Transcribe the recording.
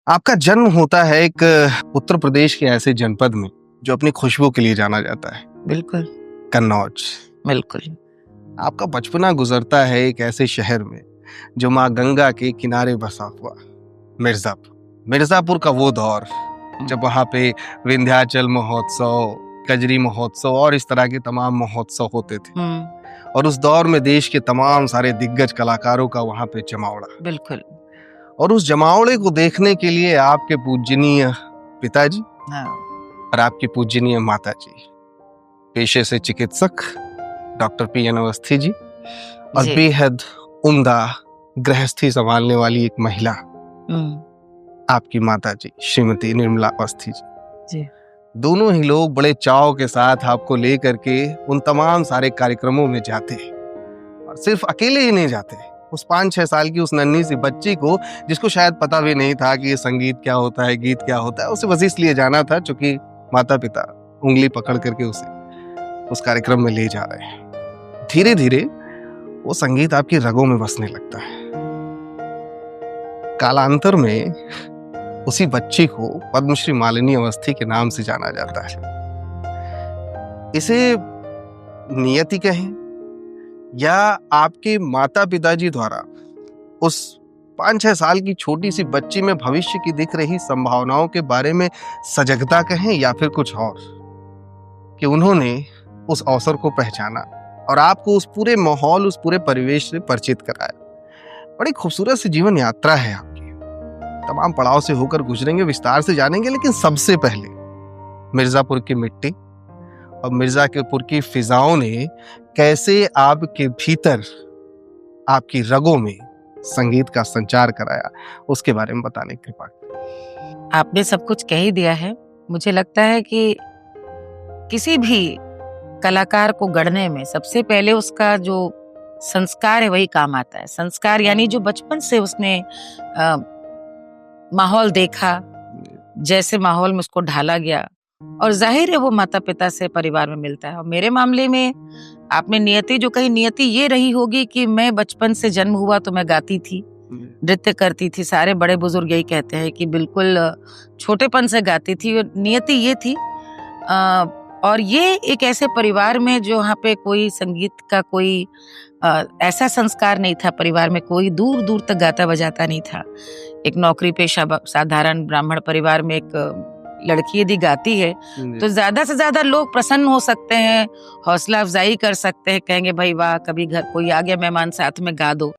आपका जन्म होता है एक उत्तर प्रदेश के ऐसे जनपद में जो अपनी खुशबू के लिए जाना जाता है, बिल्कुल कन्नौज। बिल्कुल। आपका बचपना गुजरता है एक ऐसे शहर में जो माँ गंगा के किनारे बसा हुआ, मिर्जापुर। मिर्जापुर का वो दौर जब वहाँ पे विंध्याचल महोत्सव, कजरी महोत्सव और इस तरह के तमाम महोत्सव होते थे। और उस दौर में देश के तमाम सारे दिग्गज कलाकारों का वहाँ पे जमावड़ा। बिल्कुल। और उस जमावड़े को देखने के लिए आपके पूजनीय पिताजी हाँ। और आपकी पूजनीय माताजी, पेशे से चिकित्सक डॉक्टर पी.एन. अवस्थी जी, और जी। बेहद उम्दा गृहस्थी संभालने वाली एक महिला आपकी माताजी श्रीमती निर्मला अवस्थी जी। दोनों ही लोग बड़े चाव के साथ आपको लेकर के उन तमाम सारे कार्यक्रमों में जाते हैं। और सिर्फ अकेले ही नहीं जाते, उस 5-6 साल की उस नन्ही सी बच्ची को, जिसको शायद पता भी नहीं था कि ये संगीत क्या होता है, गीत क्या होता है, उसे बस इसलिए जाना था क्योंकि माता पिता उंगली पकड़ करके उसे उस कार्यक्रम में ले जा रहे हैं। धीरे धीरे वो संगीत आपकी रगों में बसने लगता है। कालांतर में उसी बच्ची को पद्मश्री मालिनी अवस्थी के नाम से जाना जाता है। इसे नियति कहें या आपके माता पिताजी द्वारा उस 5-6 साल की छोटी सी बच्ची में भविष्य की दिख रही संभावनाओं के बारे में सजगता कहें या फिर कुछ और, कि उन्होंने उस अवसर को पहचाना और आपको उस पूरे माहौल, उस पूरे परिवेश से परिचित कराया। बड़ी खूबसूरत सी जीवन यात्रा है आपकी। तमाम पड़ाव से होकर गुजरेंगे, विस्तार से जानेंगे, लेकिन सबसे पहले मिर्जापुर की मिट्टी और मिर्जापुर की फिजाओं ने कैसे आपके भीतर, आपकी रगों में संगीत का संचार कराया, उसके बारे में बताने की कृपा। आपने सब कुछ कह ही दिया है। मुझे लगता है कि किसी भी कलाकार को गढ़ने में सबसे पहले उसका जो संस्कार है वही काम आता है। संस्कार यानी जो बचपन से उसने माहौल देखा, जैसे माहौल में उसको ढाला गया, और जाहिर है वो माता पिता से, परिवार में मिलता है। और मेरे मामले में आपने नियति जो कही, नियति ये रही होगी कि मैं बचपन से जन्म हुआ तो मैं गाती थी, नृत्य करती थी। सारे बड़े बुजुर्ग यही कहते हैं कि बिल्कुल छोटेपन से गाती थी। नियति ये थी। और ये एक ऐसे परिवार में जो यहाँ पे कोई संगीत का कोई ऐसा संस्कार नहीं था। परिवार में कोई दूर दूर तक गाता बजाता नहीं था। एक नौकरी पेशा साधारण ब्राह्मण परिवार में एक लड़की यदि गाती है तो ज्यादा से ज्यादा लोग प्रसन्न हो सकते हैं, हौसला अफजाई कर सकते हैं, कहेंगे भाई वाह, कभी घर कोई आ गया मेहमान, साथ में गा दो।